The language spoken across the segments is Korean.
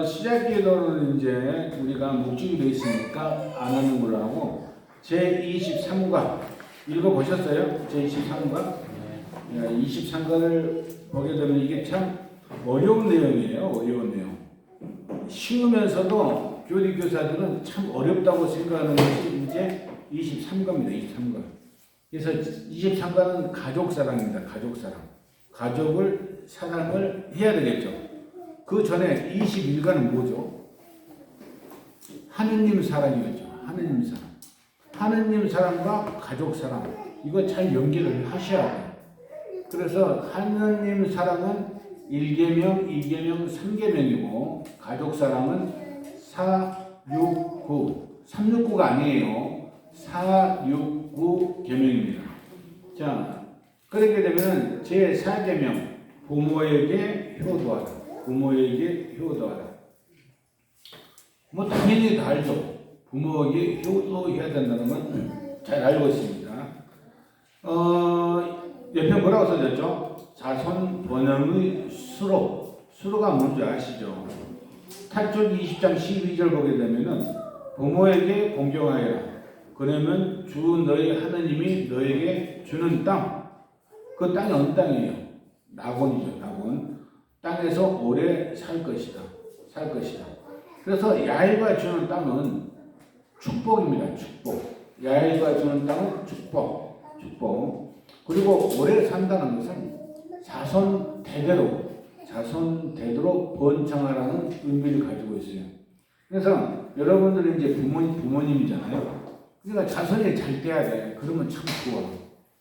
시작 기도는 이제 우리가 목적이 되어 있으니까 안 하는 걸로 하고 제23과 읽어보셨어요? 제23과? 23과를 보게 되면 이게 참 어려운 내용이에요. 어려운 내용. 쉬우면서도 교리교사들은 참 어렵다고 생각하는 것이 이제 23과입니다. 23과. 그래서 23과는 가족사랑입니다. 가족사랑. 가족을 사랑을 해야 되겠죠. 그 전에 21과는 뭐죠? 하느님 사랑이었죠. 하느님 사랑. 하느님 사랑과 가족 사랑. 이거 잘 연결을 하셔야 돼요. 그래서 하느님 사랑은 1계명, 2계명, 3계명이고 가족 사랑은 4, 6, 9. 369가 아니에요. 4, 6, 9 계명입니다. 자, 그렇게 되면 제4계명 부모에게 효도하라. 부모에게 효도하라. 뭐 당연히 다 알죠. 부모에게 효도해야 된다는 건 잘 알고 있습니다. 옆에 뭐라고 써졌죠? 자손 번영의 수로. 수로가 뭔지 아시죠? 탈출 20장 12절 보게 되면은 부모에게 공경하여라. 그러면 주 너희 하느님이 너에게 주는 땅. 그 땅이 어느 땅이에요? 낙원이죠. 낙원. 땅에서 오래 살 것이다. 살 것이다. 그래서 야훼가 주는 땅은 축복입니다. 축복. 야훼가 주는 땅은 축복. 축복. 그리고 오래 산다는 것은 자손 대대로 번창하라는 의미를 가지고 있어요. 그래서 여러분들이 이제 부모님이잖아요. 그러니까 자손이 잘 돼야 돼. 그러면 참 좋아.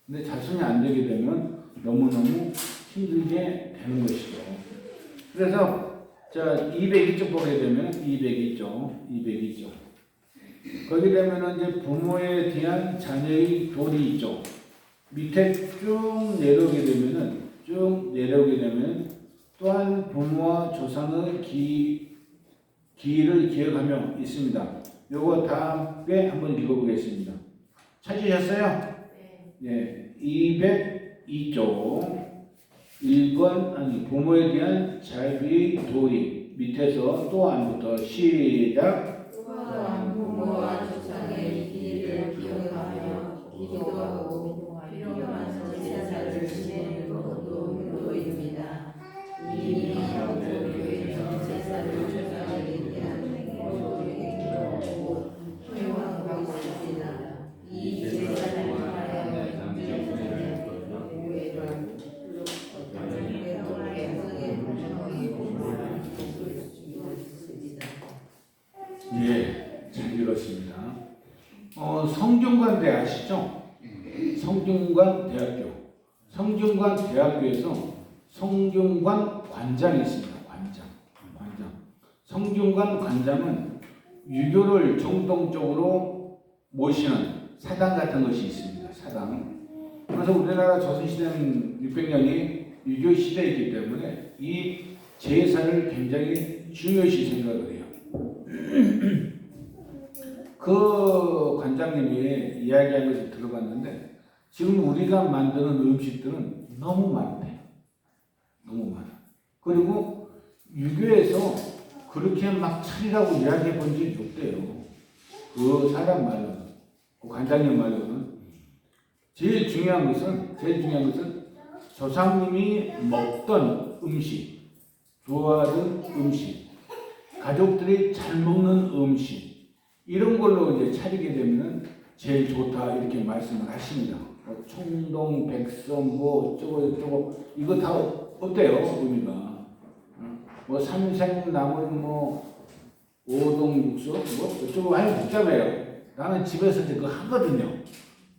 근데 자손이 안 되게 되면 너무너무 힘들게 되는 것이죠. 그래서 자 202쪽 보게 되면 202쪽 거기 되면은 이제 부모에 대한 자녀의 교리 있죠. 밑에 쭉 내려오게 되면 또한 부모와 조상의 기를 기억하며 있습니다. 요거 다음에 한번 읽어보겠습니다. 찾으셨어요? 네. 202쪽 1번 부모에 대한 자비의 도리 밑에서 또 안부터 시작. 또한 부모와 조상의 기를 기억하며 기도하고 필요한 제사를 지내는 것도 효도입니다. 이 형도 교회는 제사를 조상에게 대한 효도하고 소용하고 있습니다. 이 제사를 하여 장제자의 교회를 예, 잘 읽었습니다. 성균관대 아시죠? 성균관대학교. 성균관대학교에서 성균관 관장이 있습니다. 관장. 성균관 관장은 유교를 정통적으로 모시는 사당 같은 것이 있습니다. 사당. 그래서 우리나라 조선시대는 600년이 유교 시대이기 때문에 이 제사를 굉장히 중요시 생각을 해요. 그 관장님이 이야기한 것을 들어봤는데 지금 우리가 만드는 음식들은 너무 많대. 너무 많아. 그리고 유교에서 그렇게 막 차리라고 이야기해 본 적이 없대요. 그 사람 말로는, 그 관장님 말로는 제일 중요한 것은 조상님이 먹던 음식, 좋아하는 음식, 가족들이 잘 먹는 음식 이런 걸로 이제 차리게 되면 제일 좋다 이렇게 말씀을 하십니다. 뭐 청동, 백선, 뭐 어쩌고 이거 다 어때요 의미가? 뭐 삼생나물, 뭐 오동육수, 뭐 어쩌고 아니 복잡해요. 나는 집에서 이제 그거 하거든요.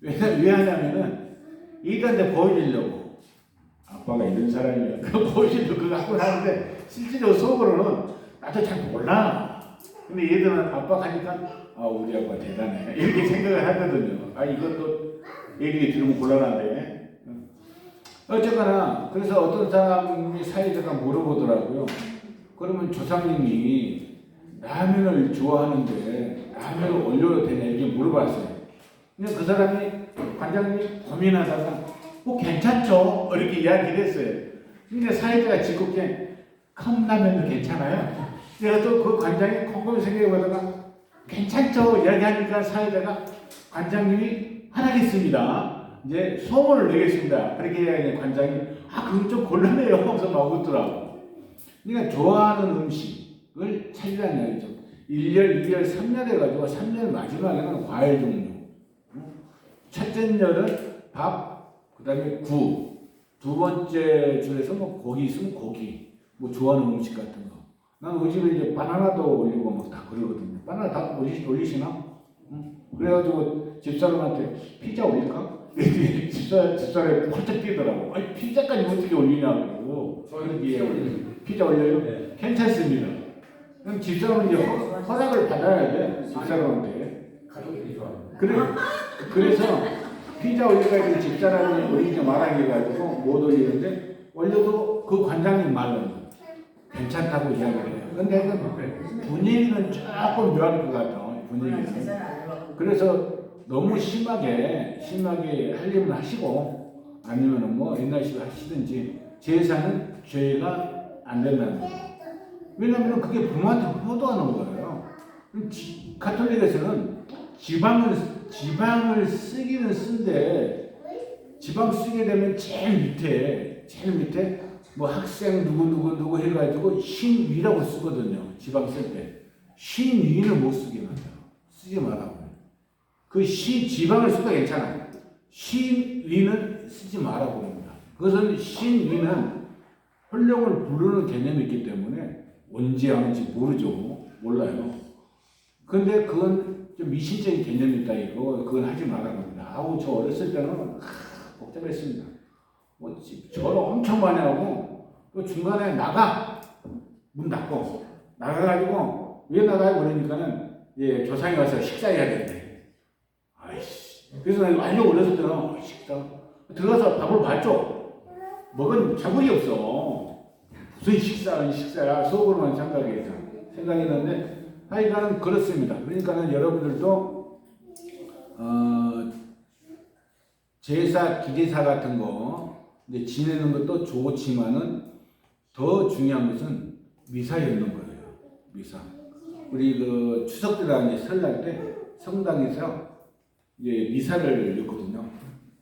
왜 하냐면은 이들한테 보여주려고. 아빠가 이런 사람이야. 그거 보여주려고 그거 하고 하는데 실제로 속으로는 나도 잘 몰라. 근데 얘들은 아빠가 하니까 우리 아빠 대단해 이렇게 생각을 하거든요. 이것도 얘기 들으면 곤란한데 어쨌거나 그래서 어떤 사람이 사회자가 물어보더라고요. 그러면 조상님이 라면을 좋아하는데 라면을 올려도 되냐 이렇게 물어봤어요. 근데 그 사람이 관장님이 고민하다가 괜찮죠 이렇게 이야기를 했어요. 근데 사회자가 짓궂게 컵라면도 괜찮아요. 내가 또 그 관장이 곰곰이 생각해보다가 괜찮죠 이야기하니까 사회자가 관장님이 하라겠습니다. 이제 소문을 내겠습니다. 그렇게 이야기해 관장이 그건 좀 곤란해요 하면서 막 웃더라고. 그러니까 좋아하는 음식을 찾으라는 이야기죠. 1열, 2열, 3열 해가지고 3열 마지막에는 과일 종류. 첫째 열은 밥, 그 다음에 국. 두 번째 줄에서 뭐 고기 있으면 고기. 뭐 좋아하는 음식 같은 거. 난 우리 집에 이제 바나나도 올리고 막 다 그러거든요. 바나나 다 올리시나? 그래가지고 집사람한테 피자 올릴까? 집사람이 펄쩍 뛰더라고. 아니 피자까지 어떻게 올리냐고. 피자 올려요? 네. 괜찮습니다. 그럼 집사람은 이제 허락을 받아야 돼. 집사람한테. 가족들이 좋아합니다. 그래서 피자 올리까지 집사람이 올리지 말라고 해가지고 못 올리는데 올려도 그 관장님 말로는 괜찮다고 이야기를 해요. 근데 그 분위기는 조금 묘할 것 같아요. 분위기는. 그래서 너무 심하게 하려면 하시고 아니면은 뭐 옛날식으로 하시든지 제사는 죄가 안 된다는 거예요. 왜냐하면 그게 부모한테 효도하는 거예요. 가톨릭에서는 지방을 쓰기는 쓴데 지방 쓰게 되면 제일 밑에 뭐 학생 누구 해가지고 신위라고 쓰거든요. 지방 쓸 때 신위는 못 쓰게 만들어. 쓰지 말라고. 그 지방을 써도 괜찮아. 신위는 쓰지 말라고 합니다. 그것은 신위는 혼령을 부르는 개념이 있기 때문에 언제 하는지 몰라요. 근데 그건 좀 미신적인 개념이 있다 이거 그건 하지 말라고 합니다. 저 어렸을 때는 복잡했습니다. 뭐 저를 엄청 많이 하고 또 중간에 문 닫고 나가가지고 왜 나가요 그러니까는 조상이 와서 식사해야 된대. 아이씨. 그래서 나 완전 어렸을 때는 식사 들어가서 밥을 봤죠. 먹은 자국이 없어. 무슨 식사야 속으로만 생각했는데 하여간은 그렇습니다. 그러니까는 여러분들도 제사, 기제사 같은 거 이제 지내는 것도 좋지만은 더 중요한 것은 미사였는 거예요. 미사. 우리 그 추석 때나 설날 때 성당에서 이제 미사를 읽거든요.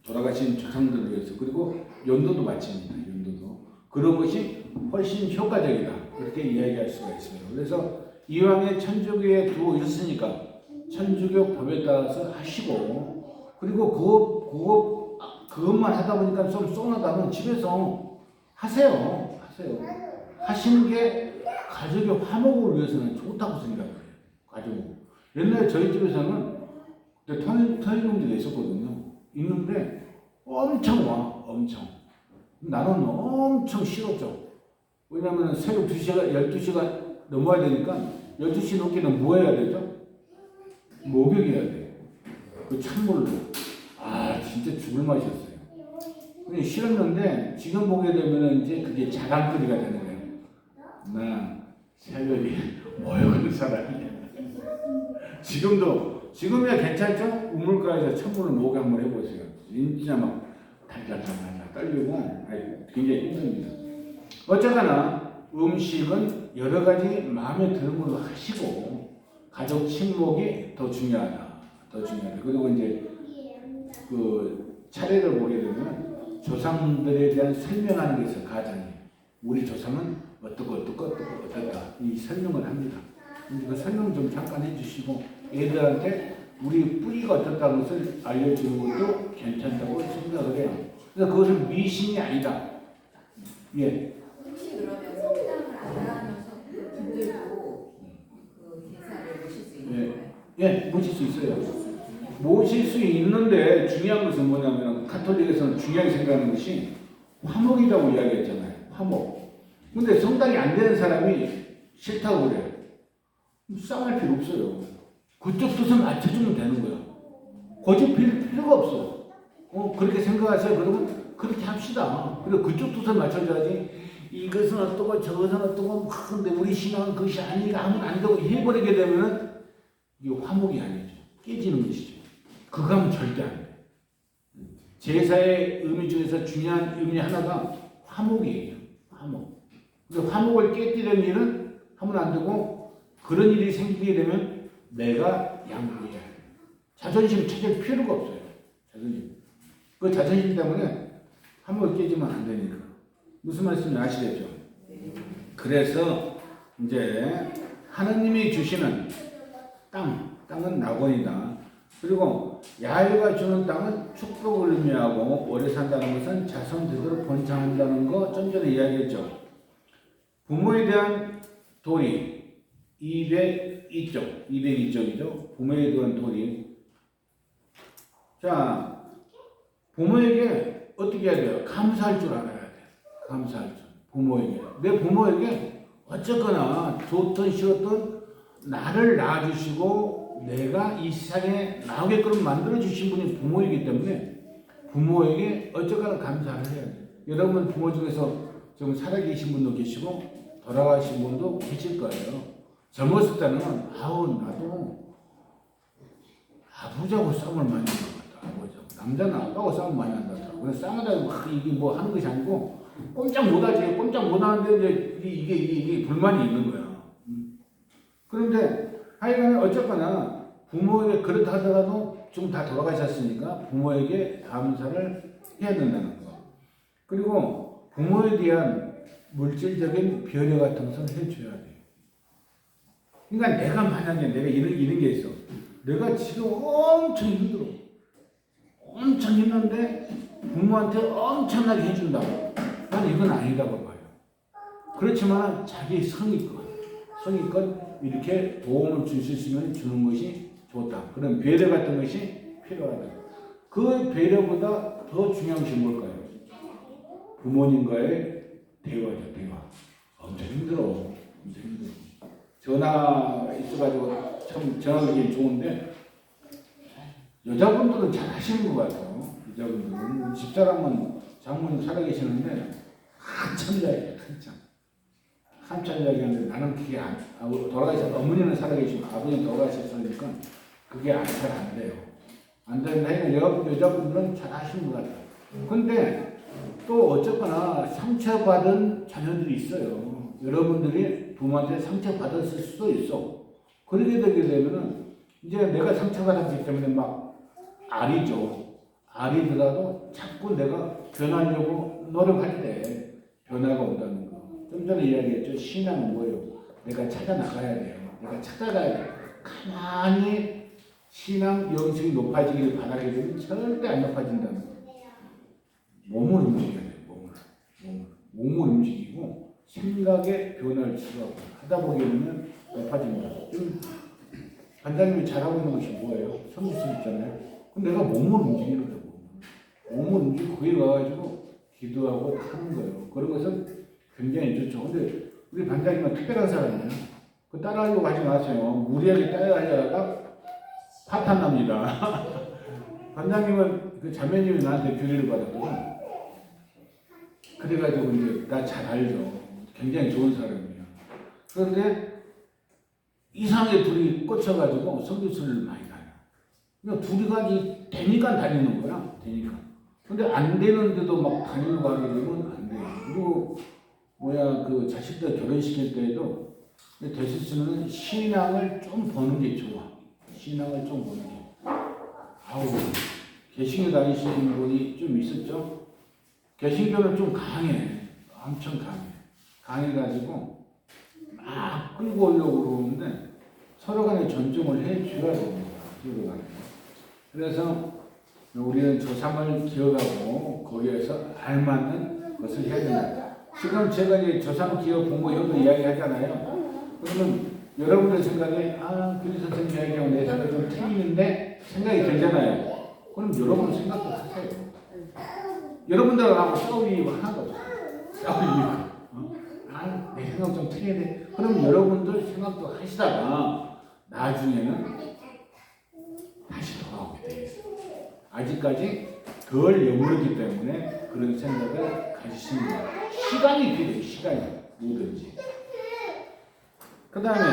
돌아가신 조상들을 위해서. 그리고 연도도 마칩니다. 연도도. 그런 것이 훨씬 효과적이다. 그렇게 이야기할 수가 있어요. 그래서 이왕에 천주교에 두고 있으니까 천주교 법에 따라서 하시고 그리고 그것만 하다 보니까 좀 쏘나다면 집에서 하세요. 하시는 게 가족의 화목을 위해서는 좋다고 생각해요. 가족. 옛날에 저희 집에서는 터널용지가 있었거든요. 있는데 엄청. 나는 엄청 싫었죠. 왜냐면 새벽 2시가 12시가 넘어야 되니까 12시 넘기는 뭐 해야 되죠? 목욕해야 돼. 그 찬물로. 진짜 죽을 맛이었어요. 근데 싫었는데 지금 보게 되면 이제 그게 자랑거리가 되는 거예요. 나 새벽에 모욕하는 사람이야. 지금이야 괜찮죠? 우물가에서 찬물을 목욕 한번 해보세요. 진짜 막 달달 떨리고 굉장히 힘듭니다. 어쨌거나 음식은 여러 가지 마음에 드는 걸로 하시고 가족 친목이 더 중요하다. 그리고 이제 그 차례를 보게 되면 조상들에 대한 설명하는 게 있어요. 가장이 우리 조상은 어떻다 이 설명을 합니다. 그 설명 좀 잠깐 해주시고 애들한테 우리 뿌리가 어떻다는 것을 알려주는 것도 괜찮다고 생각을 해요. 그래서 그것은 미신이 아니다. 혹시 그러면 성당을 안 하면서 분들도 그 제사를 모실 수 있는 거예요? 모실 수 있어요. 모실 수 있는데 중요한 것은 뭐냐면 가톨릭에서는 중요하게 생각하는 것이 화목이라고 이야기했잖아요. 화목. 근데 성당이 안 되는 사람이 싫다고 그래요. 싸움할 필요 없어요. 그쪽 뜻을 맞춰주면 되는 거야. 고집 필 필요가 없어. 그렇게 생각하세요. 그러면 그렇게 합시다. 그리고 그쪽 뜻을 맞춰줘야지. 이것은 어떠고 저것은 어떠고 근데 우리 신앙은 그것이 아니니까 하면 안 되고 해버리게 되면은 이게 화목이 아니죠. 깨지는 것이죠. 그거 하면 절대 안 돼. 제사의 의미 중에서 중요한 의미 하나가 화목이에요. 화목. 근데 화목을 깨뜨리는 일은 하면 안 되고 그런 일이 생기게 되면 내가 양보해야 돼. 자존심 찾을 필요가 없어요. 자존심. 그 자존심 때문에 한번 깨지면 안 되니까. 무슨 말씀인지 아시겠죠? 그래서 이제 하느님이 주시는 땅은 낙원이다. 그리고 야훼가 주는 땅은 축복을 의미하고 오래 산다는 것은 자손 대대로 번창한다는 거 좀 전에 이야기했죠. 부모에 대한 도리 202쪽이죠. 부모에 대한 도리. 자, 부모에게 어떻게 해야 돼요? 감사할 줄 알아야 돼요. 감사할 줄. 부모에게. 내 부모에게 어쨌거나 좋든 싫었든 나를 낳아주시고 내가 이 세상에 나오게끔 만들어주신 분이 부모이기 때문에 부모에게 어쨌거나 감사를 해야 돼요. 여러분 부모 중에서 지금 살아계신 분도 계시고 돌아가신 분도 계실 거예요. 젊었을 때는 나도 아버지하고 싸움을 많이 한다. 남자는 아빠하고 싸움 많이 한다. 그래서 싸움하다가 이게 뭐 하는 것이 아니고 꼼짝 못하지. 꼼짝 못하는데 이게 불만이 있는 거야. 그런데 하여간에 어쨌거나 부모에게 그렇다 하더라도 지금 다 돌아가셨으니까 부모에게 감사를 해야 된다는 거. 그리고 부모에 대한 물질적인 배려 같은 것을 해줘야 돼요. 그러니까 내가 만약에 내가 이런 게 있어. 내가 지금 엄청 힘들어. 엄청 힘든데 부모한테 엄청나게 해준다고. 난 이건 아니라고 봐요. 그렇지만 자기 성의껏 이렇게 도움을 줄 수 있으면 주는 것이 좋다. 그런 배려 같은 것이 필요하다. 그 배려보다 더 중요한 것이 뭘까요? 부모님과의 대화죠. 대화. 엄청 힘들어. 전화 있어가지고 참 전화하기 좋은데 여자분들은 잘 하시는 것 같아요. 여자분들은 집사람은 장모님 살아계시는데 한참 이야기하는데 나는 그게 어머니는 살아계시고 아버지는 돌아가셨으니까 그게 잘 안 돼요. 안 되는데 여자분들은 잘 하시는 것 같아요. 근데 또 어쨌거나 상처받은 자녀들이 있어요. 여러분들이 부모한테 상처받았을 수도 있어. 그렇게 되게 되면은 이제 내가 상처받았기 때문에 막 알이더라도 자꾸 내가 변하려고 노력할 때 변화가 온다는 거. 좀 전에 이야기했죠. 신앙은 뭐예요? 내가 찾아 나가야 돼요. 내가 찾아가야 돼요. 가만히 신앙 영성이 높아지길 바라게 되면 절대 안 높아진다는 거. 몸을 움직여야 돼요. 몸을 움직이고 생각의 변화를 추구하고 하다 보게 되면 높아집니다. 지금 반장님이 잘하고 있는 것이 뭐예요? 성질 있잖아요. 그럼 내가 몸을 움직이는 거예요. 몸을 움직이고 거기 가가지고 기도하고 하는 거예요. 그런 것은 굉장히 좋죠. 근데 우리 반장님은 특별한 사람이에요. 그 따라하려고 하지 마세요. 무리하게 따라하려다가 파탄납니다. 반장님은 그 자매님이 나한테 교리를 받았거든. 그래가지고 이제 나 잘 알죠. 굉장히 좋은 사람이에요. 그런데 이상하게 둘이 꽂혀가지고 성교수를 많이 다녀. 그러니까 둘이 되니까 다니는 거야. 되니까. 근데 안 되는데도 막 다니려고 하게 되면 안 돼요. 그리고 그 자식들 결혼시킬 때에도 대수씨는 신앙을 좀 보는 게 좋아. 신앙을 좀 보는 게. 개신교 다니시는 분이 좀 있었죠? 개신교는 좀 강해. 엄청 강해. 강해가지고 막 끌고 오려고 그러는데 서로 간에 존중을 해줘야 됩니다. 서로 간에. 그래서 우리는 조상을 기억하고 거기에서 알맞는 것을 해야 된다. 지금 제가 이제 조상 기억 공부 이런 거 이야기 하잖아요. 그러면 여러분들 생각에 교리 선생님 이야기하고 내 생각이 좀 틀리는데 생각이 들잖아요. 그럼 여러분 생각도 하세요. 여러분들하고 싸울 이유가 하나도 없어요. 싸울 이유가. 내 생각 좀 틀리는데 그럼 여러분들 생각도 하시다가 나중에는 다시 돌아오게 돼 있어요. 아직까지 덜 여물기 때문에 그런 생각을 가지시는 거예요. 시간이 필요해요. 시간이 뭐든지. 그 다음에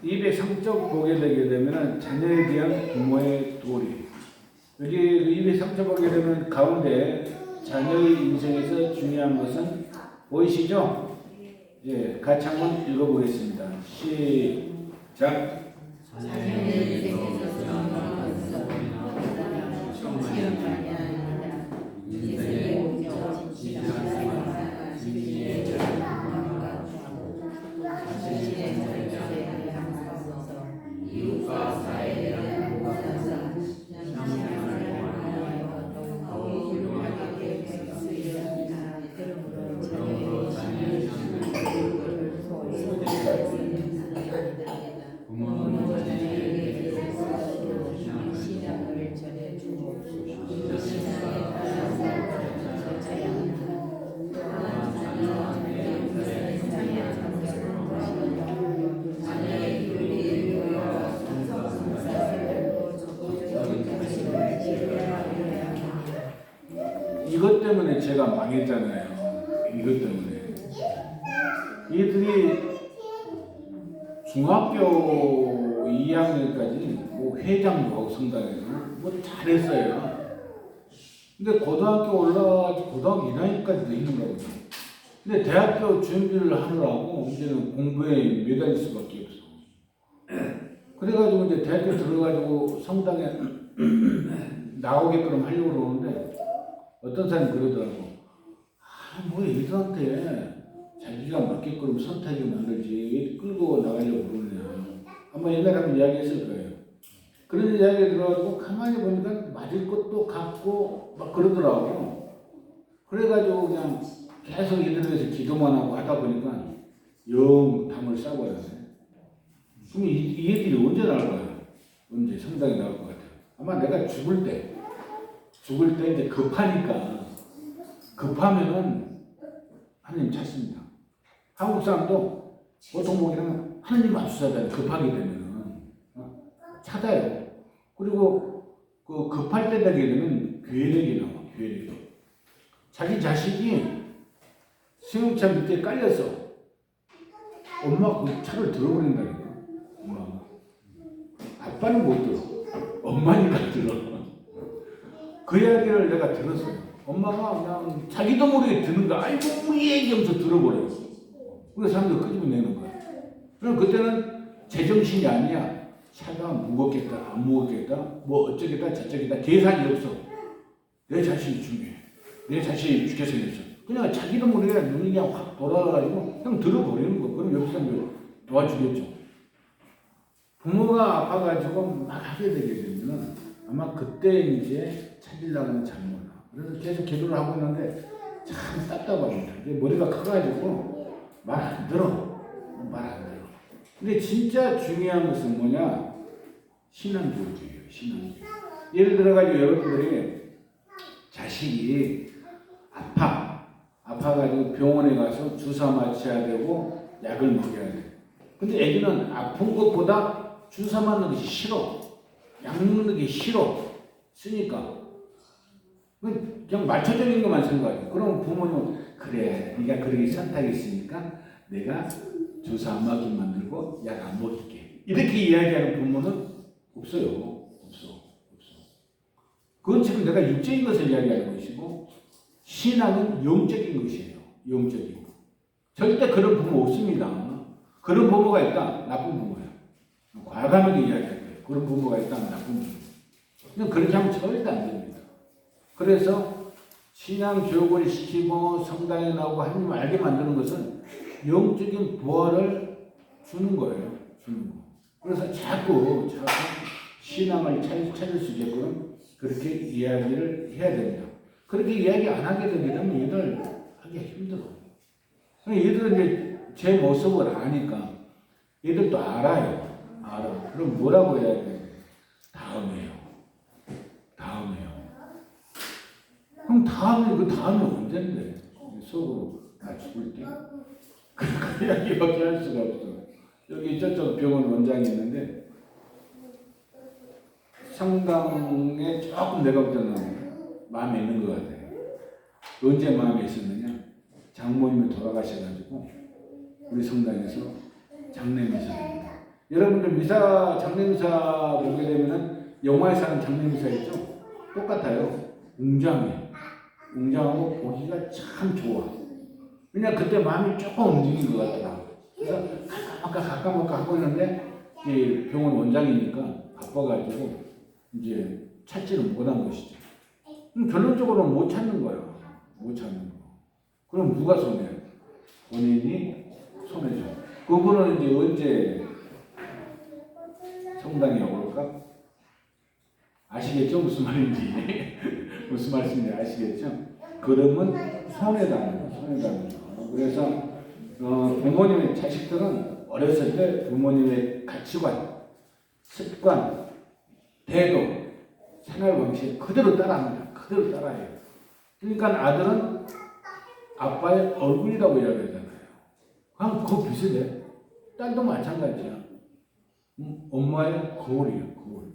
203쪽 보게 되게 되면 자녀에 대한 부모의 도리. 여기 203쪽 보게 되면 가운데 자녀의 인생에서 중요한 것은 보이시죠? 예, 같이 한번 읽어보겠습니다. 시작. 자녀의 인생에서 주님으로서 시험만이 아니라 인생의 목적 진실한 진리의 결과가 자신의 절제에 향하소서 이웃과 사회에 대한 무관사 신앙생활을 하여 더욱 훌륭하게 될 수 있습니다. 그러므로 자녀의 신앙을 부모는 자녀에게 있어서도 신앙을 전해주고 신앙에 따라서 절제해야 합니다. 또한 자녀의 인생에 참여하는 것이며 자녀의 교리와 성사생활도 적극적인 관심을 기울여야 합니다. 이것 때문에 제가 망했잖아요. 이것 때문에. 얘들이 중학교 2학년까지 뭐 회장도 하고 성당에서 뭐 잘했어요. 근데 고등학교 올라가서 고등학교 1학년까지도 있는 거거든요. 근데 대학교 준비를 하느라고 이제는 공부에 매달릴 수밖에 없어. 그래가지고 이제 대학교 들어가지고 성당에 나오게끔 하려고 그러는데 어떤 사람이 그러더라고. 뭐 애들한테 자기가 맞게끔 선택을 만들지 끌고 나가려고 그러냐. 아마 옛날에 한번 이야기했을 거예요. 그런 이야기 들어가지고 가만히 보니까 맞을 것도 같고 막 그러더라고. 그래가지고 그냥 계속 이들에서 기도만 하고 하다 보니까 영 담을 싸버렸네. 그럼 이 애들이 언제 나올 거야? 언제 성당에 나올 것 같아요. 아마 내가 죽을 때 이제 급하면은 하나님 찾습니다. 한국 사람도 보통 보기에는 하나님 앞서다 급하게 되면은 찾아요. 그리고 그 급할 때 되게 되면 괴력이 나와. 괴력. 자기 자식이 승용차 밑에 깔려서 엄마 그 차를 들어버린다니까. 엄마가. 아빠는 못 들어. 엄마니까 들어. 그 이야기를 내가 들었어요. 엄마가 그냥 자기도 모르게 드는 거야. 아이고 우리 얘기 하면서 들어버려요. 그래서 사람들 끄집어내는 거야. 그럼 그때는 제정신이 아니야. 차가 무겁겠다 안 무겁겠다 뭐 어쩌겠다 저쩌겠다 계산이 없어. 내 자신이 중요해. 내 자신이 죽게 생겼어. 그냥 자기도 모르게 눈이 그냥 확 돌아가가지고 그냥 들어버리는 거. 그럼 옆 사람들 도와주겠죠. 부모가 아파가지고 막 하게 되게 되면은 아마 그때 이제 찾으려면 잘 몰라. 그래서 계속 기도를 하고 있는데 참 답답합니다. 머리가 커가지고 말 안 들어. 말 안 들어. 근데 진짜 중요한 것은 뭐냐? 신앙교육이에요. 신앙교육. 예를 들어가지고 여러분들이 자식이 아파가지고 병원에 가서 주사 맞춰야 되고 약을 먹여야 돼. 근데 애기는 아픈 것보다 주사 맞는 것이 싫어. 약 먹는 게 싫어. 쓰니까. 그냥 맞춰주는 것만 생각해. 그럼 부모님은 그래 네가 그렇게 선택했으니까 내가 주사 안 맞게 만들고 약 안 먹일게. 이렇게 이야기하는 부모는 없어요. 없어. 그건 지금 내가 육적인 것을 이야기하는 것이고 신앙은 영적인 것이에요. 영적인 거. 절대 그런 부모 없습니다. 그런 부모가 있다. 나쁜 부모야. 과감하게 이야기할 거예요. 그런 부모가 있다. 나쁜 부모. 그냥 그렇게 하면 절대 안 됩니다. 그래서 신앙 교육을 시키고 성당에 나오고 하나님 알게 만드는 것은 영적인 부활을 주는 거예요. 주는 거. 그래서 자꾸 신앙을 찾을 수 있게끔 그렇게 이야기를 해야 됩니다. 그렇게 이야기 안 하게 되면 얘들 하기가 힘들어. 얘들은 이제 제 모습을 아니까 얘들도 알아요. 알아. 그럼 뭐라고 해야 돼? 다음에요. 그럼 그 다음에 언젠데? 속으로 나 죽을 때? 그 이야기밖에 할 수가 없어. 여기 저쪽 병원 원장이 있는데 상당에 조금 내가 볼 때는 마음에 있는 것 같아요. 언제 마음에 있었느냐? 장모님이 돌아가셔가지고 우리 성당에서 장례미사입니다. 여러분들 장례미사 보게 되면은 영화에서 하는 장례미사 있죠? 똑같아요. 웅장하고 보기가 참 좋아. 그냥 그때 마음이 조금 움직인 것 같더라고요. 그래서 가까울까 하고 있는데 이 병원 원장이니까 바빠가지고 이제 찾지를 못한 것이죠. 결론적으로는 못 찾는 거예요. 못 찾는 거. 그럼 누가 손해요? 본인이 손해죠. 그분은 이제 언제 성당에 올까? 아시겠죠? 무슨 말인지. 무슨 말씀인지 아시겠죠? 그러면 손해다는 거. 손해다는 거. 그래서 부모님의 자식들은 어렸을 때 부모님의 가치관, 습관, 태도, 생활 방식 그대로 따라합니다. 그대로 따라해요. 그러니까 아들은 아빠의 얼굴이라고 이야기하잖아요. 그냥 그거 비슷해. 딸도 마찬가지야. 엄마의 거울이에요. 거울.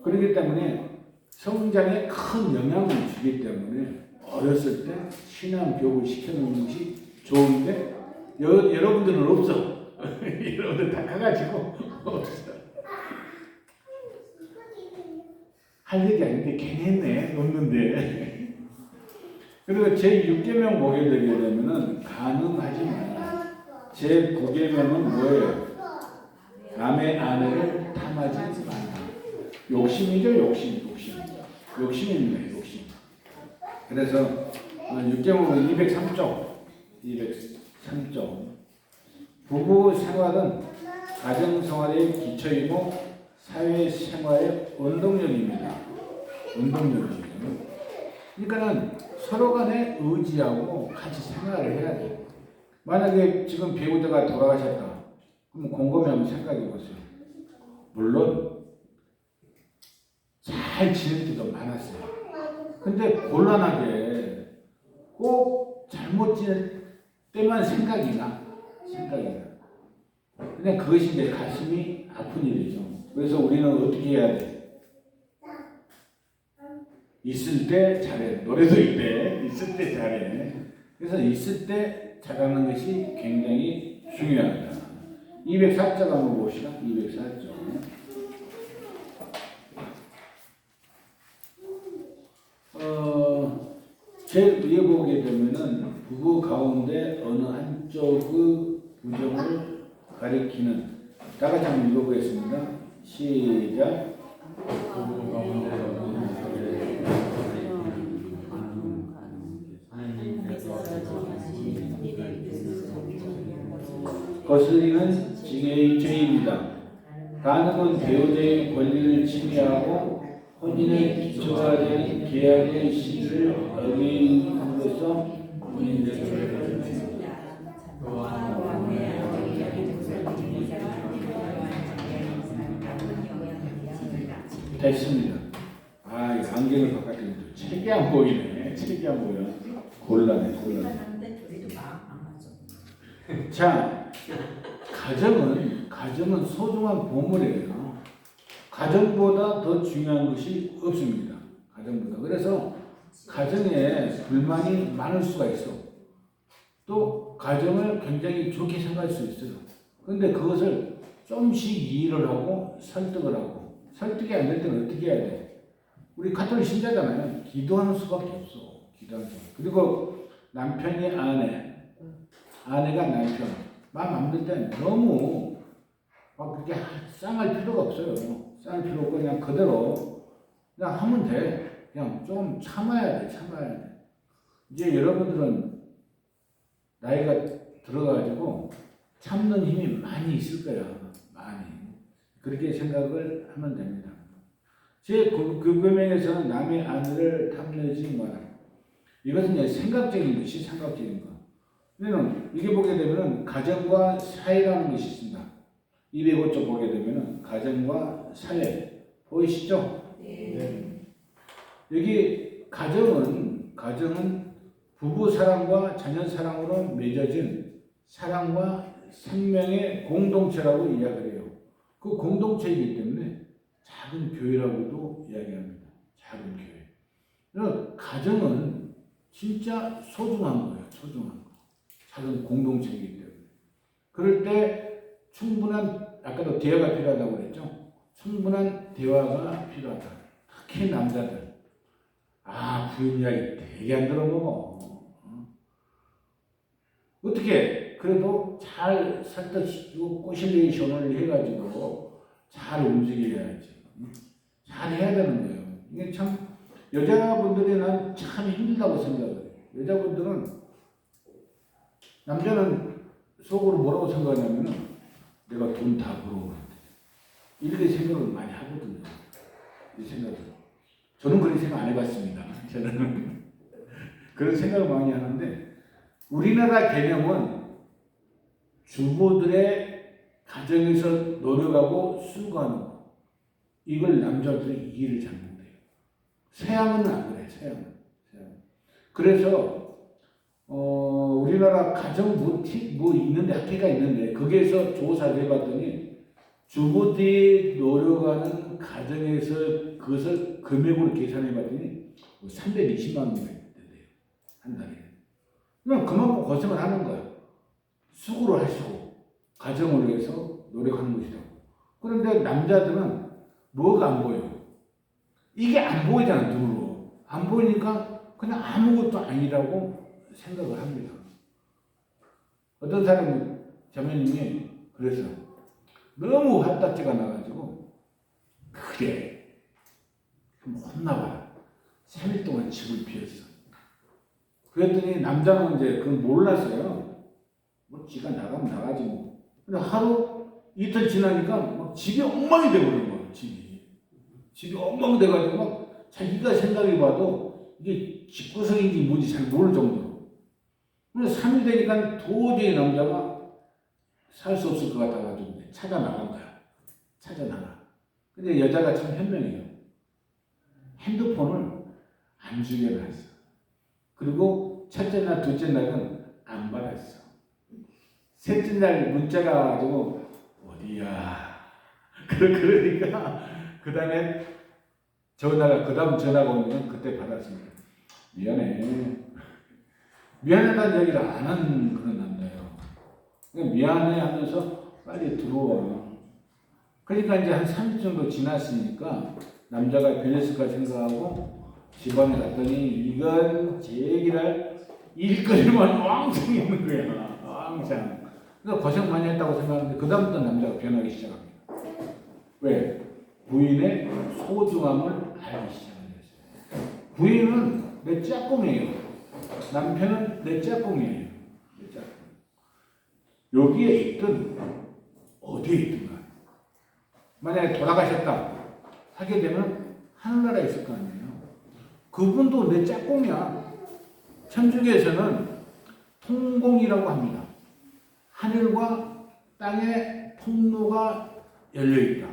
그렇기 때문에 성장에 큰 영향을 주기 때문에 어렸을 때 신앙 교육을 시켜놓는 것이 좋은데 여러분들은 없어. 여러분들 다 가가지고 없어. 할 얘기 아닌데 괜히 했네. 없는데. 그리고 제6계명 보게 되게 되면은 가능하지 마라. 제9계명은 뭐예요? 남의 아내를 탐하지 마라. 욕심이죠, 욕심. 욕심입니다, 욕심. 그래서 6계명은 203조. 부부 생활은 가정 생활의 기초이고 사회 생활의 원동력입니다. 원동력이에요. 그러니까는 서로 간에 의지하고 같이 생활을 해야 돼요. 만약에 지금 배우자가 돌아가셨다. 그럼 곰곰이 한번 생각해 보세요. 물론 잘 지낼 때도 많았어요. 근데 곤란하게 꼭 잘못 지낼 때만 생각이 나. 그냥 그것이 이제 가슴이 아픈 일이죠. 그래서 우리는 어떻게 해야 돼? 있을 때 잘해. 노래도 있을 때 잘해. 그래서 있을 때 잘하는 것이 굉장히 중요하다. 204쪽 한번 봅시다. 204쪽. 제일 위에 보게 되면은 부부 가운데 어느 한쪽의 부정을 가리키는 다 같이 한번 읽어보겠습니다. 시작. 부부 가운데 어느 한쪽에 거스리는 죄입니다. 간음은 배우자의 권리를 침해하고 혼인의 기초가 된 계약의 시기를 어김으로써 됐습니다. 안경을 바깥에 책이 안 보이네. 책이 안 보여. 곤란해. 자, 가정은 소중한 보물이에요. 가정보다 더 중요한 것이 없습니다. 가정보다. 그래서 가정에 불만이 많을 수가 있어. 또 가정을 굉장히 좋게 생각할 수 있어요. 그런데 그것을 좀씩 이해를 하고 설득을 하고 설득이 안 될 때는 어떻게 해야 돼? 우리 가톨릭 신자잖아요. 기도하는 수밖에 없어. 기도하는 수. 그리고 남편이 아내가 남편. 마음 안 들 때는 너무 막 그렇게 쌍할 필요가 없어요. 쌍할 필요 없고 그냥 그대로 그냥 하면 돼. 그냥 좀 참아야 돼. 이제 여러분들은 나이가 들어가지고 참는 힘이 많이 있을 거야. 많이. 그렇게 생각을 하면 됩니다. 제9계명에서는 남의 아내를 탐내지 마라. 이것은 이제 생각적인 것이 생각적인 거. 왜냐면 이게 보게 되면은 가정과 사회라는 것이 있습니다. 205쪽 보게 되면은 가정과 사회 보이시죠? 네. 여기 가정은 부부 사랑과 자녀 사랑으로 맺어진 사랑과 생명의 공동체라고 이야기를 해요. 그 공동체이기 때문에 작은 교회라고도 이야기합니다. 작은 교회. 그래서 가정은 진짜 소중한 거예요. 작은 공동체이기 때문에. 그럴 때 충분한, 아까도 대화가 필요하다고 그랬죠? 충분한 대화가 필요하다. 특히 남자들. 부인 이야기 되게 안 들어보고. 어떻게 그래도 잘 설득시키고 코실레이션을 해가지고 잘 움직여야지. 잘 해야 되는 거예요. 이게 참 여자분들이 난 참 힘들다고 생각해요. 여자분들은 남자는 속으로 뭐라고 생각하냐면은 내가 돈 다 벌어. 이렇게 생각을 많이 하거든요. 이 생각을. 저는 그런 생각 안 해봤습니다. 저는 그런 생각을 많이 하는데 우리나라 개념은 주부들의 가정에서 노력하고 수고하는 거. 이걸 남자들이 이해를 잘 못해요. 서양은 안 그래. 서양은. 그래서 우리나라 가정 뭐 있는데 학회가 있는데 거기에서 조사를 해봤더니 주부들이 노력하는 가정에서 그것을 금액으로 계산해봤더니 320만 원 된대요. 한 달에. 그냥 그만큼 고생을 하는 거예요. 수고를 하시고 가정을 위해서 노력하는 것이다. 그런데 남자들은 뭐가 안 보여요? 이게 안 보이잖아, 눈으로. 안 보이니까 그냥 아무것도 아니라고 생각을 합니다. 어떤 사람은 자매님이 그래서 너무 화딱지가 나가지고 그래 그럼 혼나봐라. 3일 동안 집을 비웠어. 그랬더니 남자는 이제 그걸 몰랐어요. 뭐 지가 나가면 나가지 뭐. 근데 하루 이틀 지나니까 막 집이 엉망이 되버린 거예요. 집이 엉망 돼가지고 막 자기가 생각해봐도 이게 집구석인지 뭔지 잘 모를 정도로. 그래서 3일 되니까 도저히 남자가 살 수 없을 것 같아가지고 찾아 나간 거야. 찾아 나가. 근데 여자가 참 현명해요. 핸드폰을 안 주게놨어. 그리고 첫째 날, 둘째 날은 안 받았어. 셋째 날 문자가 와가지고 어디야? 그러니까 그 다음에 전화가 그 다음 전화가 오면 그때 받았습니다. 미안해. 미안하다는 얘기를 안 하는 그런 남자예요. 미안해 하면서 빨리 들어와. 그러니까 이제 한 3일 정도 지났으니까 남자가 변했을까 생각하고 집안에 갔더니 이건 제기랄 일거리만 왕창 있는 거야. 왕창. 그래서 고생 많이 했다고 생각하는데 그 다음부터 남자가 변하기 시작합니다. 왜? 부인의 소중함을 알기 시작했어요. 부인은 내 짝꿍이에요. 남편은 내 짝꿍이에요. 내 짝꿍. 여기에 있든 어디에 있든 만약에 돌아가셨다 하게 되면 하늘나라에 있을 거 아니에요. 그분도 내 짝꿍이야. 천주교에서는 통공이라고 합니다. 하늘과 땅의 통로가 열려있다.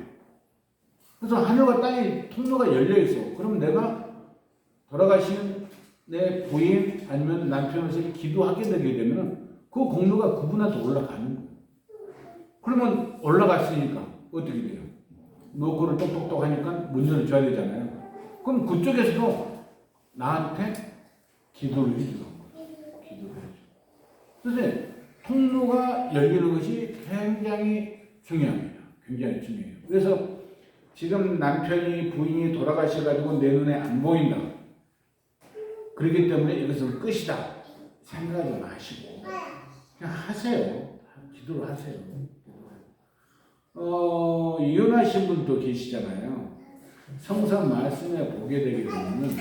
그래서 하늘과 땅의 통로가 열려있어. 그럼 내가 돌아가신 내 부인 아니면 남편을 기도하게 되게 되면 그 공로가 그분한테 올라가는 거예요. 그러면 올라갔으니까 어떻게 돼요? 너 그걸 똑똑똑 하니까 문제를 줘야 되잖아요. 그럼 그쪽에서도 나한테 기도를 해주는 거예요. 기도를 해줘. 그래서 통로가 열리는 것이 굉장히 중요합니다. 굉장히 중요해요. 그래서 지금 남편이 부인이 돌아가셔가지고 내 눈에 안 보인다. 그렇기 때문에 이것은 끝이다. 생각하지 마시고 그냥 하세요. 기도를 하세요. 이혼하신 분도 계시잖아요. 성경 말씀에 보게 되게 되면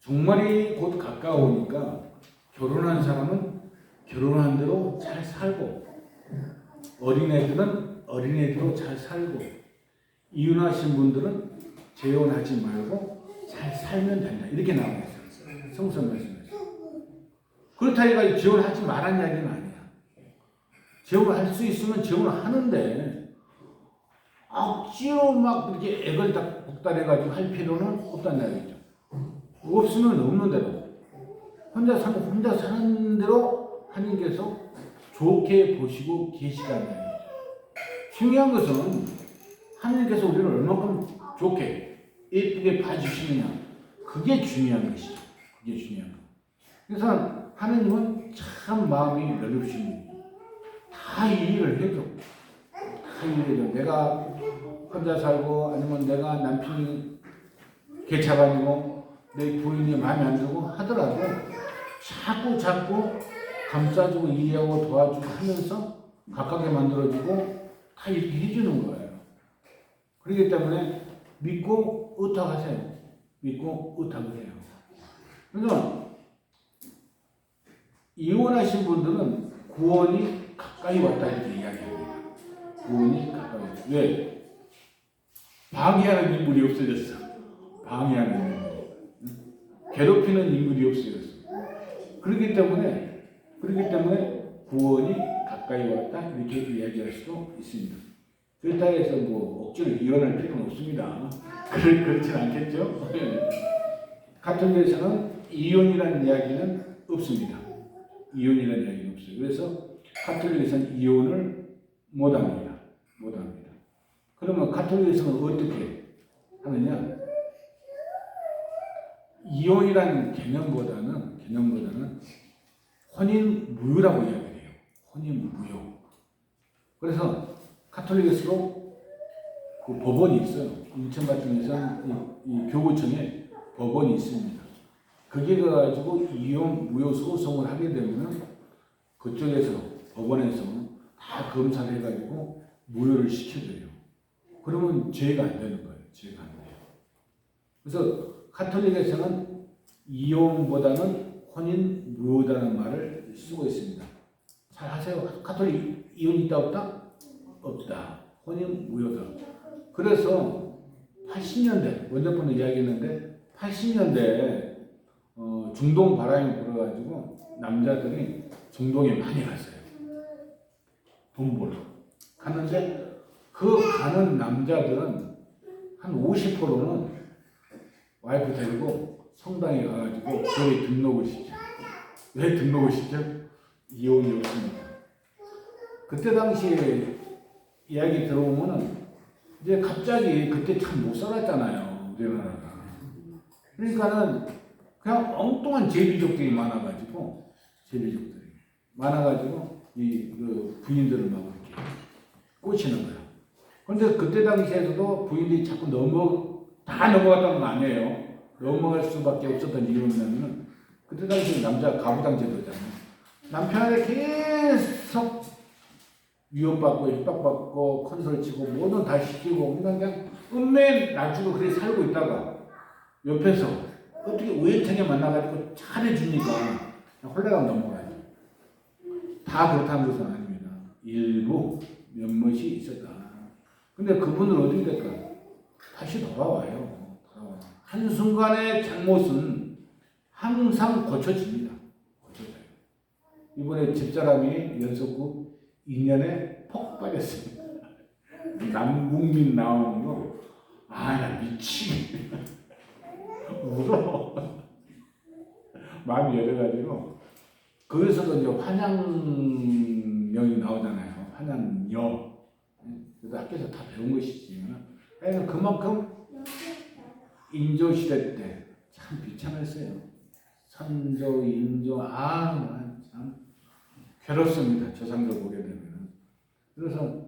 종말이 곧 가까우니까 결혼한 사람은 결혼한 대로 잘 살고 어린애들은 어린애대로 잘 살고 이혼하신 분들은 재혼하지 말고 잘 살면 된다. 이렇게 나와 있어요. 성경 말씀에서. 그렇다 해가지고 재혼하지 말라는 이야기는 아니야. 재혼을 할 수 있으면 재혼을 하는데 억지로 막 이렇게 애걸 다 복달해가지고 할 필요는 없다는 얘기죠. 없으면 없는 대로 혼자 사는 대로 하나님께서 좋게 보시고 계시다는 얘기죠. 중요한 것은 하나님께서 우리를 얼마큼 좋게 예쁘게 봐주시느냐 그게 중요한 것이죠. 그게 중요한 거. 그래서 하나님은 참 마음이 넓으신 분이에요. 다 이해를 해줘. 다 이해해줘. 내가 혼자 살고 아니면 내가 남편이 개차반이고 내 부인이 마음에 안 들고 하더라도 자꾸 감싸주고 이해하고 도와주고 하면서 가깝게 만들어주고 다 이렇게 해주는 거예요. 그렇기 때문에 믿고 의탁하세요. 믿고 의탁을 해요. 그러니까 이혼하신 분들은 구원이 가까이 왔다 이렇게 이야기합니다. 구원이 가까이 왔다. 왜? 방해하는 인물이 없어졌어. 방해하는 인물이. 괴롭히는 인물이 없어졌어. 그렇기 때문에 구원이 가까이 왔다 이렇게 이야기할 수도 있습니다. 그렇다고 해서 뭐 억지로 이혼할 필요는 없습니다. 그렇진 않겠죠? 가톨릭에서는 이혼이라는 이야기는 없습니다. 이혼이라는 이야기는 없어요. 그래서 가톨릭에서는 이혼을 못합니다. 그러면 가톨릭에서는 어떻게 하느냐? 이혼이라는 개념보다는 혼인 무효라고 이야기를 해요. 혼인 무효. 그래서 가톨릭에서도 그 법원이 있어요. 인천 같은 경우에는 이 교구청에 법원이 있습니다. 거기에 가가지고 이혼 무효 소송을 하게 되면은 그쪽에서 법원에서 다 검사를 해가지고 무효를 시켜줘요. 그러면 죄가 안 되는 거예요. 죄가 안 돼요. 그래서 가톨릭에서는 이혼보다는 혼인 무효라는 말을 쓰고 있습니다. 잘 하세요. 가톨릭 이혼 있다 없다? 없다. 혼인 무효다. 그래서 80년대 먼저 번에 이야기했는데 80년대에 중동 바람이 불어가지고 남자들이 중동에 많이 갔어요. 돈 벌어. 갔는데 그 가는 남자들은 한 50%는 와이프 데리고 성당에 가가지고 교회 등록을 시켜. 왜 등록을 시켜? 이혼이 없습니다. 그때 당시에 이야기 들어보면은 이제 갑자기 그때 참 못 살았잖아요. 우리나라가. 그러니까는 그냥 엉뚱한 제비족들이 많아가지고 그 부인들을 막 이렇게 꼬시는 거야. 그런데 그때 당시에도 부인들이 자꾸 다 넘어갔다는 건 아니에요. 넘어갈 수밖에 없었던 이유는 그때 당시 남자 가부장 제도잖아요. 남편한테 계속 위협받고 협박받고 컨설 치고 뭐든 다 시키고 그냥 은매 놔주고 그렇게 살고 있다가 옆에서 어떻게 우연찮게 만나가지고 잘해주니까 홀레가 넘어가요. 다 그렇다는 것은 아닙니다. 일부 몇몇이 있었다. 근데 그분은 어떻게 될까? 다시 돌아와요. 한순간의 잘못은 항상 고쳐집니다. 이번에 집사람이 연속국 2년에 폭 빠졌습니다. 남국민 나오는 거, 나 미치겠네. 울어. 마음이 열어가지고, 거기서도 이제 환양명이 나오잖아요. 환양여. 그래서 학교에서 다 배운 것이지만, 그만큼 인조시대 때 참 비참했어요. 선조, 인조, 참 괴롭습니다. 조상들 보게 되면. 그래서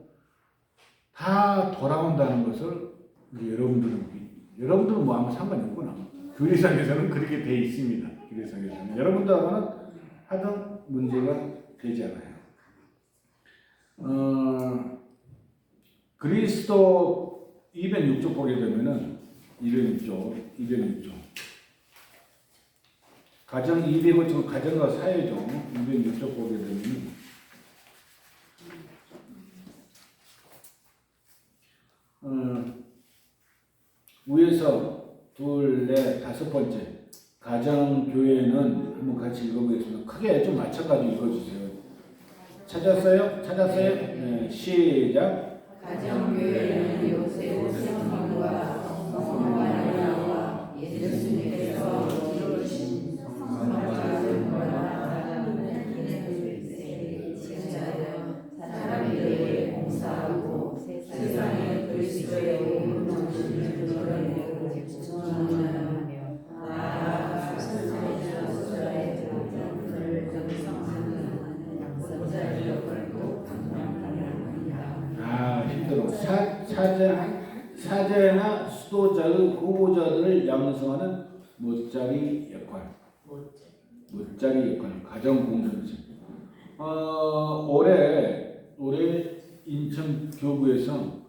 다 돌아온다는 것을 여러분들은 뭐 아무 상관이 없구나. 교리상에서는 그렇게 돼 있습니다. 교리상에서는. 여러분들하고는 하던 문제가 되지 않아요. 그리스도 206쪽 보게 되면은 206쪽. 가정 205쪽 가정과 사회죠. 206쪽 보게 되면 위에서 둘, 넷, 다섯 번째 가정 교회는 한번 같이 읽어보겠습니다. 크게 좀 맞춰가지고 읽어주세요. 찾았어요? 네, 시작. 가정 교회는 요셉 성령과 성령과 예수님께서 이루신 성령과 사람에게 봉사하고 세상에 그리스도의 복음을 전하며 전하며 나아가 세상에서 소자의 복음을 정성하는 양선자들과 방랑하리라. 힘들어. 사제나 수도자의 후보자들을 양성하는 못자리 역할. 못자리 역할, 가정 공동체. 올해 인천 교구에서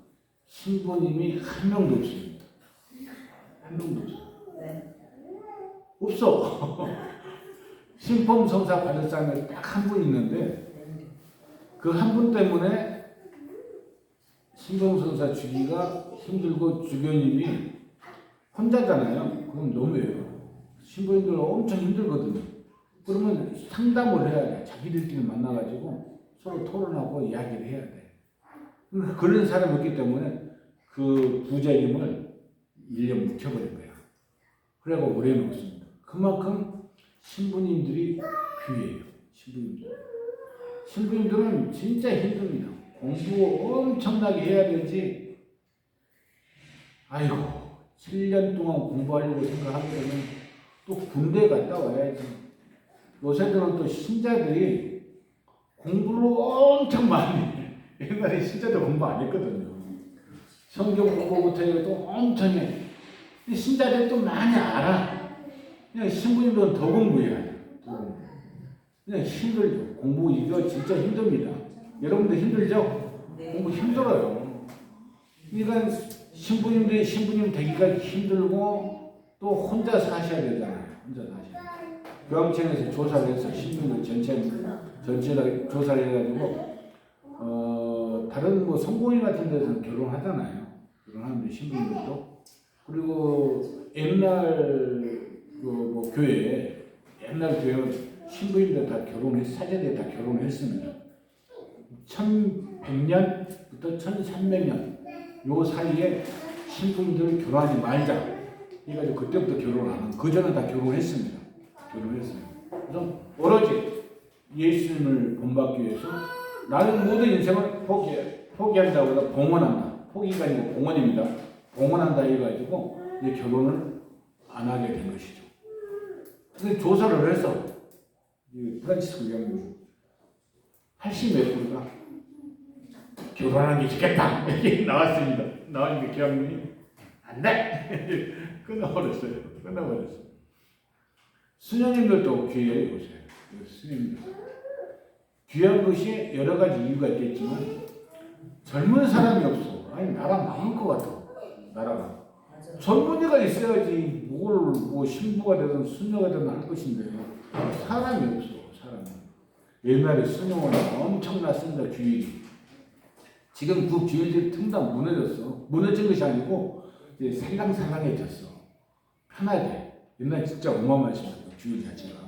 신부님이 한 명도 없습니다. 한 명도 없어요. 네. 없어. 신봉성사 받을 사람이 딱 한 분 있는데 그 한 분 때문에 신봉성사 주기가 힘들고 주변인이 혼자잖아요. 그럼 너무해요. 신부님들 엄청 힘들거든요. 그러면 상담을 해야 돼. 자기들끼리 만나가지고 서로 토론하고 이야기를 해야 돼. 그런 사람이 있기 때문에 그 부자임을 1년 묵혀버린 거야. 그래갖고 올해는 없습니다. 그만큼 신부님들이 귀해요. 신부님들은 진짜 힘듭니다. 공부 엄청나게 해야 되지. 아이고 7년 동안 공부하려고 생각하면 또 군대 갔다 와야지. 요새들은 또 신자들이 공부를 엄청 많이 해. 옛날에 신자들 공부 안 했거든요. 성경 공부부터 해도 엄청 해. 근데 신자들이 또 많이 알아. 그냥 신부님들은 더 공부해야 돼. 그냥 힘들죠. 공부 이거 진짜 힘듭니다. 여러분들 힘들죠? 네. 공부 힘들어요. 그러니까 신부님 되기가 힘들고 또 혼자 사셔야 되잖아요. 혼자 사셔야 돼요. 교황청에서 조사를 해서 신부님 전체를 조사를 해가지고 다른 뭐 성공회 같은 데서는 결혼하잖아요. 결혼하는데 신부님들도. 그리고 옛날 뭐 교회 옛날 교회는 신부님들 다 사제들 다 결혼했습니다. 1100년부터 1300년 요 사이에 신부님들 결혼하지 말자. 그래가지고 그때부터 결혼 안 하고 그 전에 다 결혼했습니다. 그래서 오로지 예수님을 본받기 위해서 나는 모든 인생을 포기한다고 해서 봉헌한다. 포기가 아니고 봉헌입니다. 봉헌한다 해가지고 이제 결혼을 안 하게 된 것이죠. 그래서 조사를 해서 프란치스코 교황님 80몇 프로가 결혼하는 게 좋겠다 이렇게 나왔습니다. 나오니까 교황님이 안 돼! 끊어버렸어요. 수녀님들도 귀해요. 요새 수녀님들 귀한 것이 여러 가지 이유가 있겠지만 젊은 사람이 없어. 아니 나라 망할 것 같아. 나라가 젊은이가 있어야지 뭐 신부가 되든 수녀가 되든 할 것인데 사람이 없어. 옛날에 수녀는 엄청났습니다. 규율이. 지금 그 규율들이 틈당 무너졌어. 무너진 것이 아니고 이제 살랑살랑해졌어. 편하게. 옛날에 진짜 어마어마했습니다. 규율 자체가.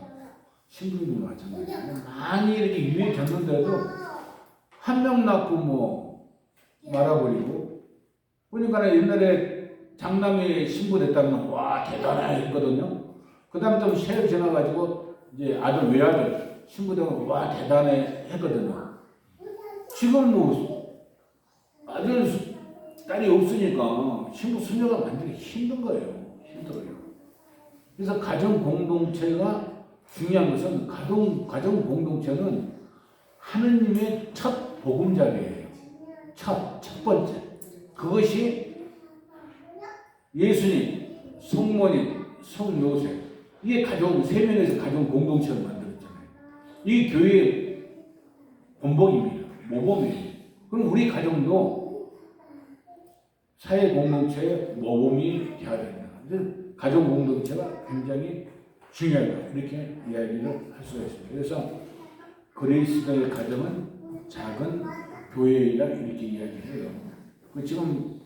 신부님도 마찬가지고 많이 이렇게 유행했는데도 한 명 낳고 뭐 말아버리고. 그러니까 옛날에 장남이 신부 됐다면 와 대단해 했거든요. 그 다음에 좀 세월 지나가지고 이제 아들 외아들 신부 되면 와 대단해 했거든요. 지금 뭐 아들 딸이 없으니까 신부 수녀가 만들기 힘든 거예요. 힘들어요. 그래서 가정 공동체가 중요한 것은 가정 공동체는 하느님의 첫 보금자리예요. 첫 번째. 그것이 예수님, 성모님, 성요셉 이게 세 명에서 가정 공동체를 만들었잖아요. 이게 교회의 본복입니다. 모범이에요. 그럼 우리 가정도 사회 공동체의 모범이 되어야 된다. 가정 공동체가 굉장히 중요하다. 이렇게 이야기를 할 수가 있습니다. 그래서 그리스도의 가정은 작은 교회이다 이렇게 이야기해요. 지금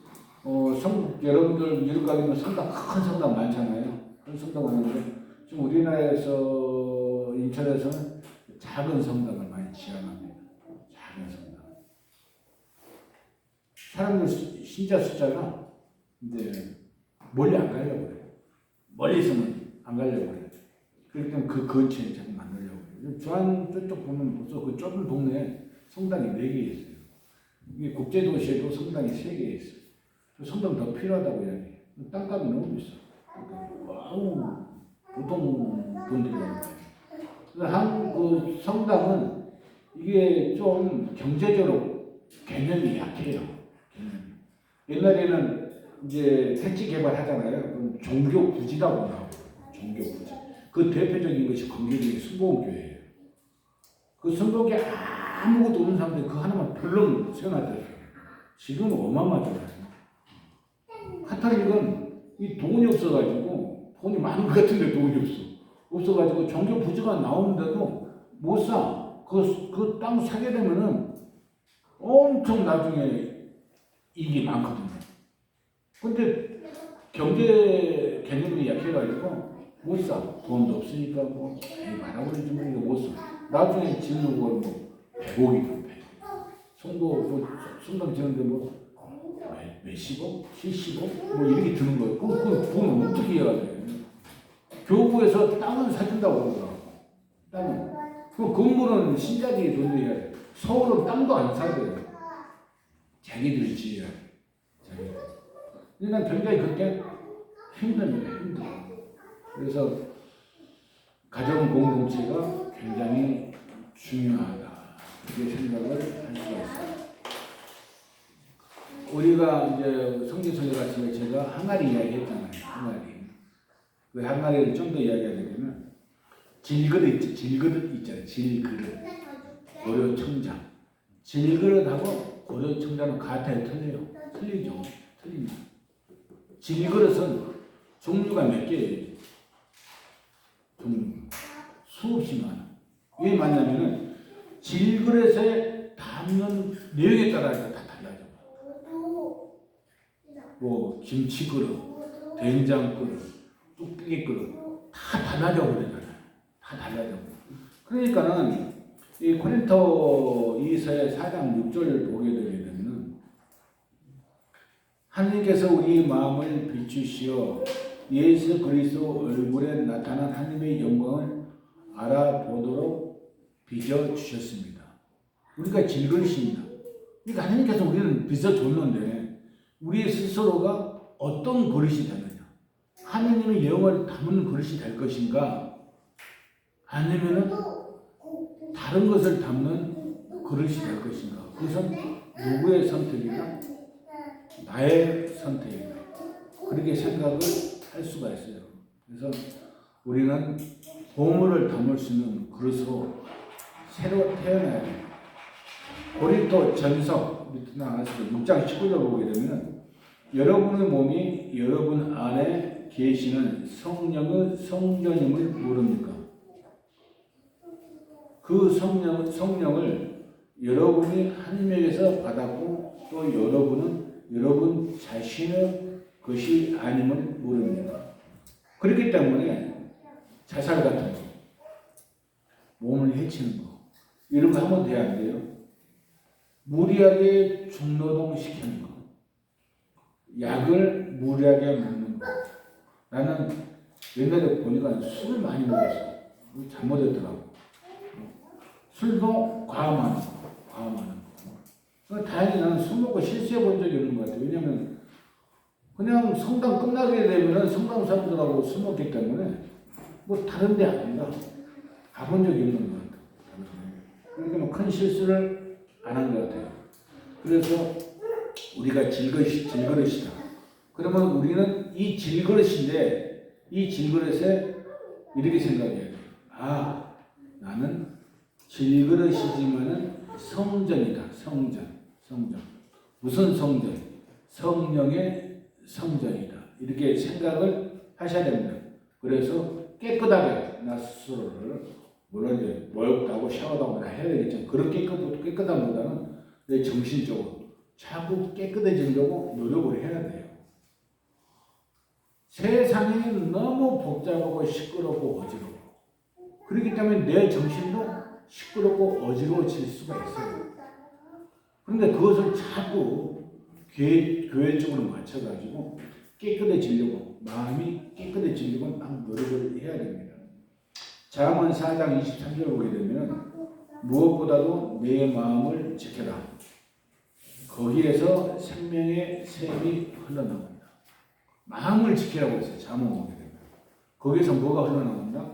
여러분들 미국 가면 성당 큰 성당 많잖아요. 큰 성당 많은데 지금 우리나라에서 인천에서는 작은 성당을 많이 지향합니다. 작은 성당. 사람들 신자 숫자가 이제 멀리 안 가려고 그래요. 멀리서는 안 가려고 그래요. 그렇기 때문에 그 근처에 자꾸 만들려고 그래요. 주안 저쪽 보면 벌써 그 좁은 동네에 성당이 4개 있어요. 이게 국제도시에도 성당이 3개 있어요. 성당 더 필요하다고 이야기해요. 땅값이 너무 비싸. 와우, 보통 돈들이 나는 거예요. 한국 성당은 이게 좀 경제적으로 개념이 약해요. 옛날에는 이제 택지 개발하잖아요. 그럼 종교 부지라고 나오고 종교 부지. 그 대표적인 것이 건교적인 순복음교회예요. 그 순복음교회 아무것도 없는 사람들이 그 하나만 벌렁 세워놨더라고요. 지금은 어마어마하잖아요. 카톨릭은 이 돈이 없어가지고, 돈이 많은 것 같은데 돈이 없어가지고 종교 부지가 나오는데도 못 사. 그 땅 사게 되면은 엄청 나중에 이익이 많거든요. 근데 경제 개념이 약해가지고 못 사. 돈도 없으니까 뭐 말하고 그러지 못 사. 나중에 짓는 거 뭐 100억이면 100억. 성도 뭐 성당 지는데 뭐 몇십억, 70억 뭐 이렇게 드는 거예요. 그 돈은 어떻게 해야 돼? 교구에서 땅은 사준다고 그러더라고. 땅은. 그 건물은 신자들이 돈 내야 돼. 서울은 땅도 안 사야 돼. 자기들이 지어야 돼. 자기들. 근데 난 굉장히 그렇게 힘듭니다. 힘들어. 그래서 가정 공동체가 굉장히 중요하다. 이렇게 생각을 할 수가 있어요. 우리가 이제 성경서적 같은 거 제가 항아리 이야기 했잖아요. 항아리. 그 항아리를 좀 더 이야기하게 되면 질그릇 있잖아요. 질그릇. 고려청장. 질그릇하고 고려청장은 같아요? 틀려요? 틀리죠. 틀립니다. 질그릇은 종류가 몇 개예요? 종류. 수없이 많아. 왜 많냐면은 질그릇에 담는 내용에 따라서 다 달라져. 뭐 김치 그릇, 된장 그릇, 뚝배기 그릇 다 달라져 버리잖아요. 다 달라져. 그러니까는 이 고린토 2서의 4장 6절을 보게 되게 되면 하나님께서 우리 마음을 비추시어 예수 그리스도 얼굴에 나타난 하나님의 영광을 알아보도록 빚어주셨습니다. 우리가 질그릇입니다. 그러니까 하나님께서 우리는 빚어줬는데 우리 스스로가 어떤 그릇이 되느냐. 하나님의 영을 담은 그릇이 될 것인가 아니면 다른 것을 담는 그릇이 될 것인가. 그것은 누구의 선택이냐? 나의 선택이다. 그렇게 생각을 할 수가 있어요. 그래서 우리는 보물을 담을 수 있는 그릇으로 새로 태어나야 돼요. 고린토 전서 밑에 나가서 6장 19절 보게 되면 여러분의 몸이 여러분 안에 계시는 성령의 성전임을 모릅니까? 그 성령을 여러분이 하나님에게서 받았고 또 여러분은 여러분 자신의 것이 아님을 모릅니다. 그렇기 때문에 자살 같은 거, 몸을 해치는 거 이런 거 하면 돼야 안 돼요? 무리하게 중노동 시키는 거, 약을 무리하게 먹는 거. 나는 옛날에 보니까 술을 많이 먹었어. 잘못했더라고. 술도 과음하는 거. 다행히 나는 술 먹고 실수해 본 적이 없는 것 같아요. 왜냐면 그냥 성당 끝나게 되면은 성당 사람들하고 술 먹기 때문에 뭐 다른 데 아니라 가본 적이 없는 것 같아요. 그러니까 뭐 큰 실수를 안 한 것 같아요. 그래서 우리가 질그릇이다. 그러면 우리는 이 질그릇인데 이 질그릇에 이렇게 생각해야 돼요. 아, 나는 질그릇이지만은 성전이다. 성전. 무슨 성전? 성령의 성전이다. 이렇게 생각을 하셔야 됩니다. 그래서 깨끗하게 나 스스로를 물론 이제 목욕하고 샤워도 하고 다 해야 되겠죠. 그런 깨끗함보다는 내 정신적으로 자꾸 깨끗해지려고 노력을 해야 돼요. 세상이 너무 복잡하고 시끄럽고 어지러워. 그렇기 때문에 내 정신도 시끄럽고 어지러워질 수가 있어요. 그런데 그것을 자꾸 교회 쪽으로 맞춰가지고 깨끗해지려고 마음이 깨끗해지려고 막 노력을 해야 됩니다. 잠언 4장 23절 보게 되면 무엇보다도 내 마음을 지켜라. 거기에서 생명의 샘이 흘러나온다. 마음을 지키라고 했어요. 잠언 보게 되면 거기에서 뭐가 흘러나온다?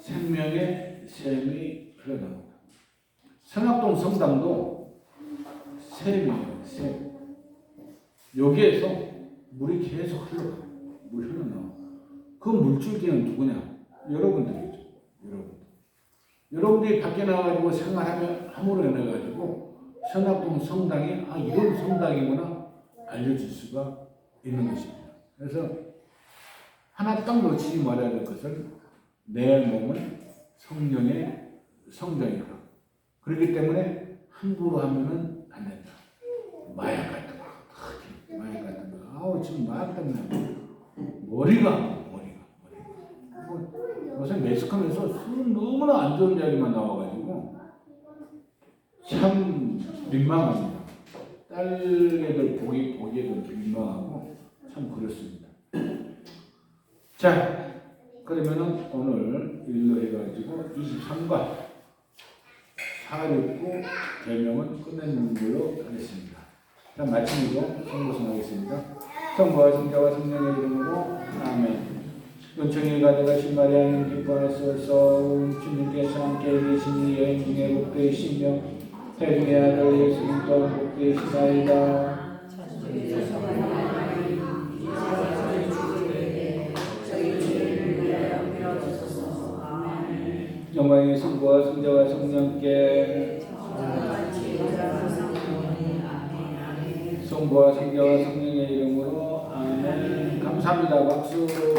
생명의 샘이 흘러나온다. 성악동 성당도 샘이에요. 샘. 여기에서 물이 계속 흘러가. 물 흘러나와. 그 물줄기는 누구냐? 여러분들이죠. 여러분들이 밖에 나가지고 생활하면 함으로 인해가지고 선악동 성당이 이런 성당이구나 알려질 수가 있는 것입니다. 그래서 하나 딱 놓치지 말아야 될 것은 내 몸은 성령의 성전이다. 그렇기 때문에 함부로 하면은 안 된다. 마약 같은 거, 특히 마약 같은 거. 지금 마약 때문에 머리가. 요새 매스컴에서 술 너무나 안 좋은 이야기만 나와가지고 참 민망합니다. 딸애들 보기에도 민망하고 참 그렇습니다. 자, 그러면은 오늘 일로 해가지고 23과 469 개명은 끝내는 걸로 하겠습니다. 자, 마침으로 성고승하겠습니다. 성부와 성자와 성령의 이름으로 아멘. 은총이 가득하신 마리아님 기뻐하소서. 주님께서 함께 계시니 여인 중에 복되시며 태중의 아들 예수님 또한 복되시나이다. 영광의 성부와 성자와 성령께 성부와 성자와 성령의 이름으로 아멘. 감사합니다. 박수.